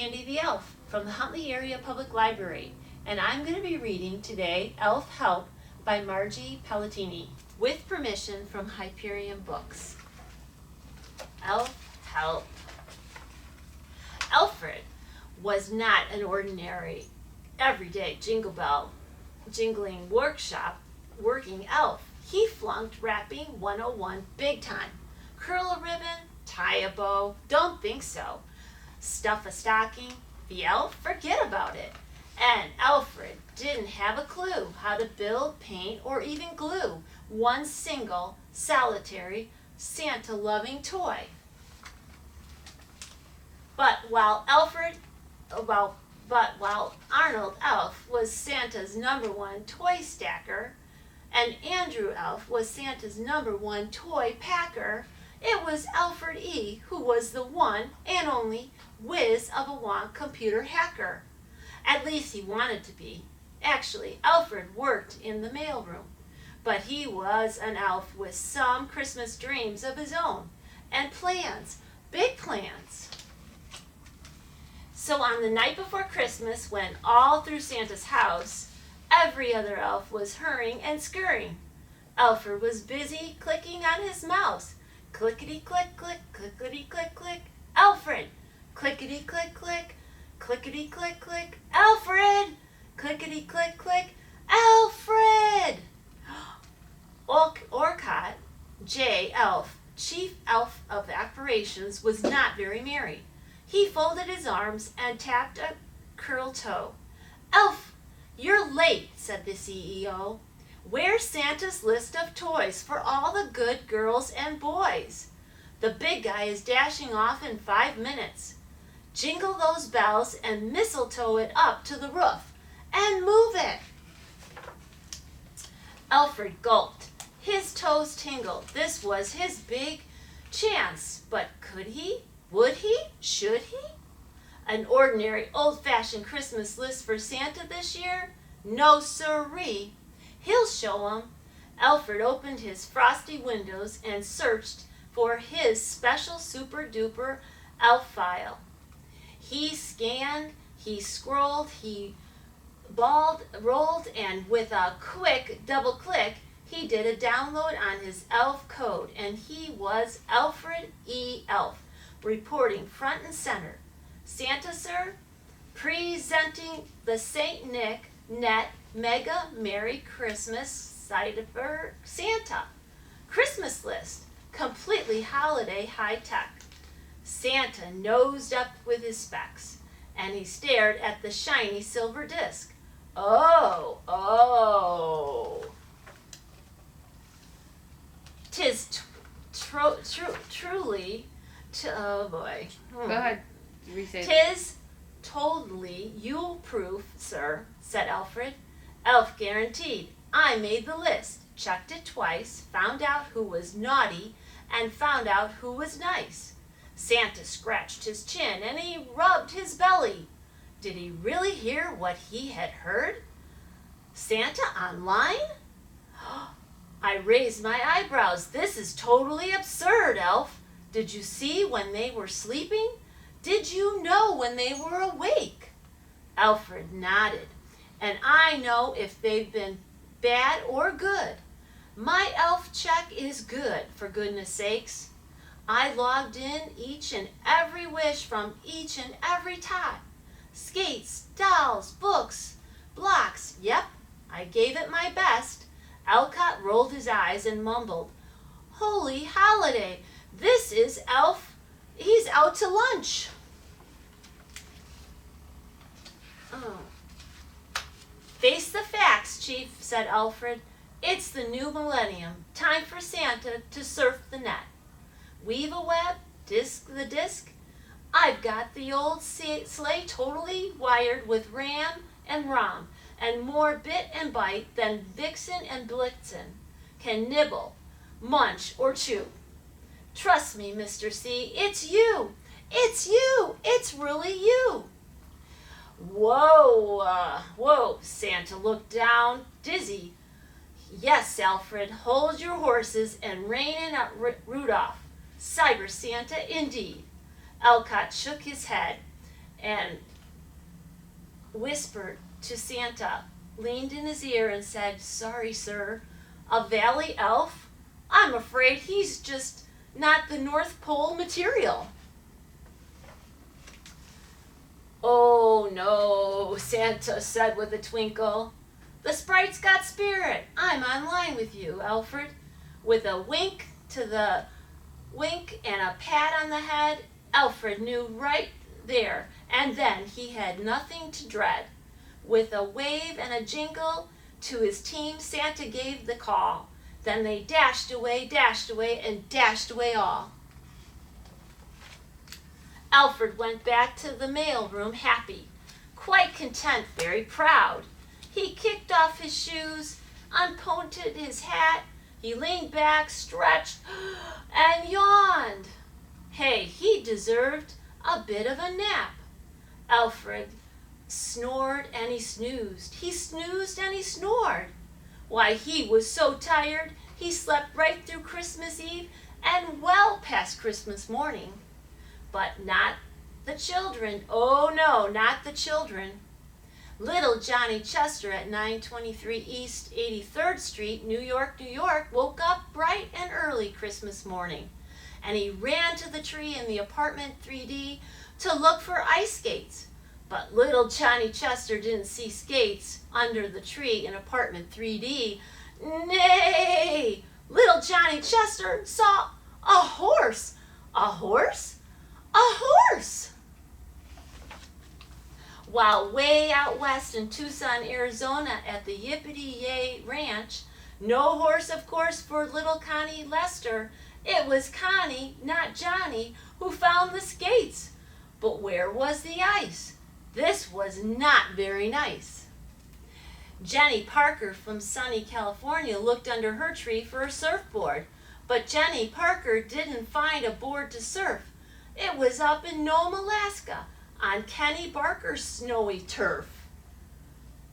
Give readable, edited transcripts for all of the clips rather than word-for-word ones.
Sandy the Elf from the Huntley Area Public Library, and I'm going to be reading today Elf Help by Margie Pelletini, with permission from Hyperion Books. Elf Help. Alfred was not an ordinary, everyday jingle bell jingling working elf. He flunked rapping 101 big time. Curl a ribbon, tie a bow, don't think so. Stuff a stocking, the elf, forget about it. And Alfred didn't have a clue how to build, paint, or even glue one single, solitary, Santa-loving toy. But while Arnold Elf was Santa's #1 toy stacker, and Andrew Elf was Santa's #1 toy packer, it was Alfred E. who was the one and only whiz of a wonk computer hacker. At least he wanted to be. Actually, Alfred worked in the mailroom, but he was an elf with some Christmas dreams of his own, and plans, big plans. So on the night before Christmas, when all through Santa's house, every other elf was hurrying and scurrying, Alfred was busy clicking on his mouse. Clickety-click-click, clickety-click-click, Alfred! Clickety-click-click, clickety-click-click, Alfred! Clickety-click-click, Alfred! Orcott J. Elf, Chief Elf of Operations, was not very merry. He folded his arms and tapped a curled toe. Elf, you're late, said the CEO. Where's Santa's list of toys for all the good girls and boys? The big guy is dashing off in 5 minutes. Jingle those bells and mistletoe it up to the roof and move it. Alfred gulped. His toes tingled. This was his big chance, but could he? Would he? Should he? An ordinary, old-fashioned Christmas list for Santa this year? No siree. He'll show 'em. Alfred opened his frosty windows and searched for his special super-duper elf file. He scanned, he scrolled, he rolled, and with a quick double click, he did a download on his elf code, and he was Alfred E. Elf, reporting front and center. Santa, sir, presenting the St. Nick Net Mega Merry Christmas Cyber Santa Christmas list, completely holiday high-tech. Santa nosed up with his specs, and he stared at the shiny silver disc. Oh. 'Tis truly, oh boy. Go ahead. Reset. 'Tis totally Yule-proof, sir, said Alfred. Elf guaranteed. I made the list, checked it twice, found out who was naughty, and found out who was nice. Santa scratched his chin and he rubbed his belly. Did he really hear what he had heard? Santa online? I raised my eyebrows. This is totally absurd, Elf. Did you see when they were sleeping? Did you know when they were awake? Alfred nodded. And I know if they've been bad or good. My elf check is good, for goodness sakes. I logged in each and every wish from each and every tot. Skates, dolls, books, blocks. Yep, I gave it my best. Alcott rolled his eyes and mumbled, Holy holiday, this is Elf. He's out to lunch. Oh. Face the facts, Chief, said Alfred. It's the new millennium. Time for Santa to surf the net. Weave a web, disc the disc. I've got the old sleigh totally wired with RAM and ROM, and more bit and byte than Vixen and Blitzen can nibble, munch, or chew. Trust me, Mr. C, it's you. It's you. It's really you. Whoa, Santa looked down, dizzy. Yes, Alfred, hold your horses and rein in Rudolph. Cyber Santa, indeed. Alcott shook his head and whispered to Santa, leaned in his ear and said, "Sorry, sir, a valley elf? I'm afraid he's just not the North Pole material." "Oh no," Santa said with a twinkle. "The sprite's got spirit. I'm on line with you, Alfred." With a wink and a pat on the head, Alfred knew right there and then he had nothing to dread. With a wave and a jingle to his team, Santa gave the call. Then they dashed away, and dashed away all. Alfred went back to the mail room happy, quite content, very proud. He kicked off his shoes, unpointed his hat. He leaned back, stretched, and yawned. Hey, he deserved a bit of a nap. Alfred snored and he snoozed. He snoozed and he snored. Why, he was so tired, he slept right through Christmas Eve and well past Christmas morning. But not the children. Oh no, not the children. Little Johnny Chester at 923 East 83rd Street, New York, woke up bright and early Christmas morning. And he ran to the tree in the apartment 3D to look for ice skates. But little Johnny Chester didn't see skates under the tree in apartment 3D. Nay, little Johnny Chester saw a horse. A horse? A horse! While way out west in Tucson, Arizona at the Yippity-Yay Ranch, no horse, of course, for little Connie Lester. It was Connie, not Johnny, who found the skates. But where was the ice? This was not very nice. Jenny Parker from sunny California looked under her tree for a surfboard, but Jenny Parker didn't find a board to surf. It was up in Nome, Alaska, on Kenny Barker's snowy turf.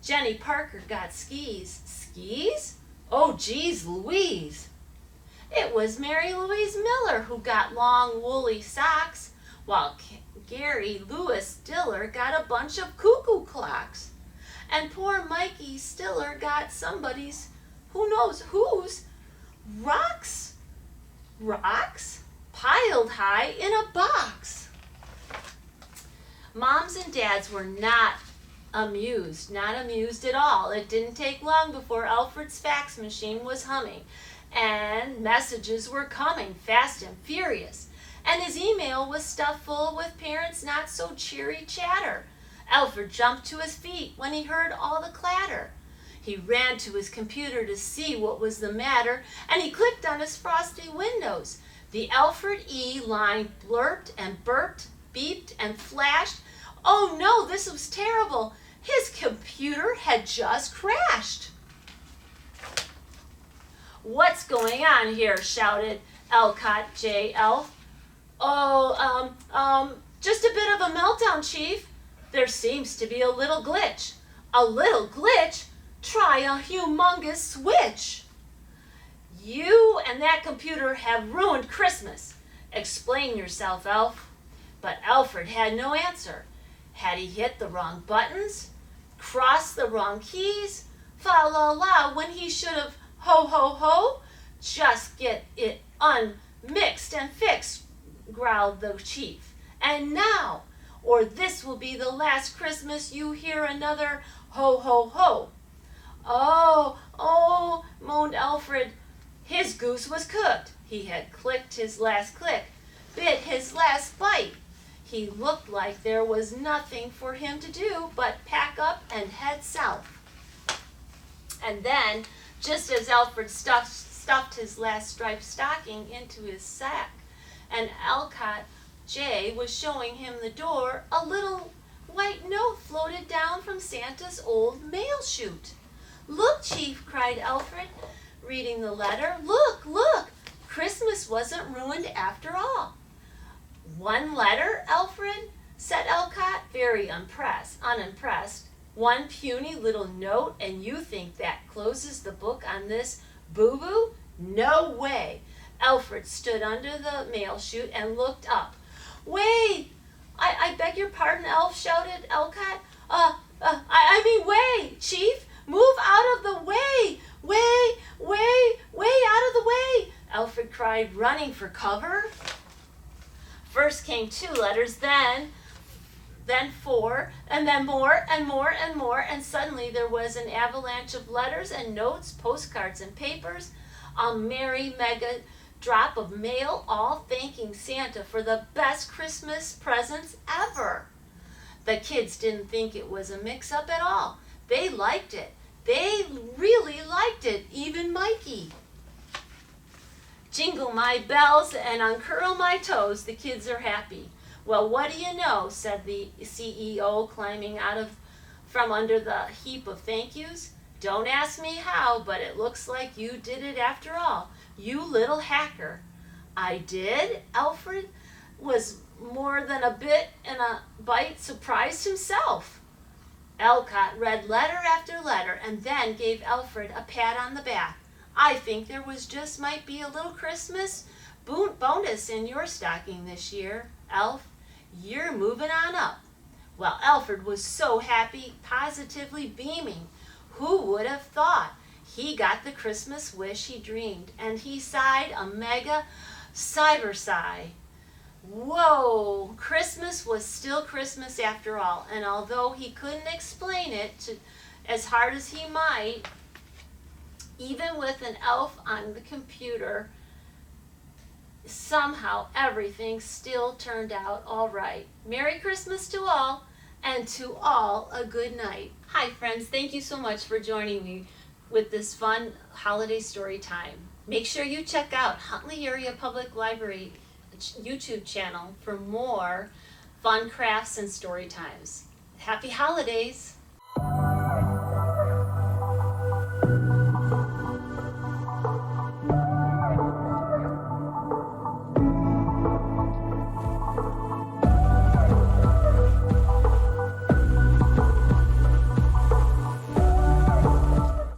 Jenny Parker got skis. Skis? Oh, geez Louise. It was Mary Louise Miller who got long woolly socks, while Gary Lewis Diller got a bunch of cuckoo clocks. And poor Mikey Stiller got somebody's, who knows whose, rocks piled high in a box. Moms and dads were not amused at all. It didn't take long before Alfred's fax machine was humming, and messages were coming fast and furious, and his email was stuffed full with parents' not so cheery chatter. Alfred jumped to his feet when he heard all the clatter. He ran to his computer to see what was the matter, and he clicked on his frosty windows. The Alfred E. line blurped and burped, beeped and flashed. Oh no, this was terrible. His computer had just crashed. "What's going on here?" shouted Elcott J. Elf. Just a bit of a meltdown, Chief. There seems to be a little glitch." "A little glitch? Try a humongous switch." "You and that computer have ruined Christmas. Explain yourself, Elf." But Alfred had no answer. Had he hit the wrong buttons? Crossed the wrong keys? Fa la la when he should have ho ho ho? "Just get it unmixed and fixed," growled the Chief. "And now, or this will be the last Christmas you hear another ho ho ho." Oh, moaned Alfred. His goose was cooked. He had clicked his last click, bit his last bite. He looked like there was nothing for him to do but pack up and head south. And then, just as Alfred stuffed his last striped stocking into his sack, and Alcott J. was showing him the door, a little white note floated down from Santa's old mail chute. "Look, Chief," cried Alfred, reading the letter. Look, Christmas wasn't ruined after all." "One letter, Alfred?" said Alcott, very unimpressed. "One puny little note, and you think that closes the book on this boo-boo? No way." Alfred stood under the mail chute and looked up. "Wait, I beg your pardon, Elf, shouted Elcott. I mean, way, Chief! Move out of the way! Way out of the way! Alfred cried, running for cover. First came 2 letters, then 4, and then more and more and more, and suddenly there was an avalanche of letters and notes, postcards and papers, a merry mega drop of mail, all thanking Santa for the best Christmas presents ever. The kids didn't think it was a mix-up at all. They liked it. They really liked it, even Mikey. Jingle my bells and uncurl my toes, the kids are happy. Well, what do you know, said the CEO, climbing out from under the heap of thank yous. Don't ask me how, but it looks like you did it after all. You little hacker. I did? Alfred was more than a bit and a bite surprised himself. Elcott read letter after letter and then gave Alfred a pat on the back. I think there might be a little Christmas bonus in your stocking this year, Elf. You're moving on up. Well, Alfred was so happy, positively beaming. Who would have thought? He got the Christmas wish he dreamed, and he sighed a mega cyber sigh. Whoa! Christmas was still Christmas after all, and although he couldn't explain it as hard as he might, even with an elf on the computer, somehow everything still turned out all right. Merry Christmas to all, and to all a good night. Hi friends, thank you so much for joining me with this fun holiday story time. Make sure you check out Huntley Area Public Library YouTube channel for more fun crafts and story times. Happy holidays!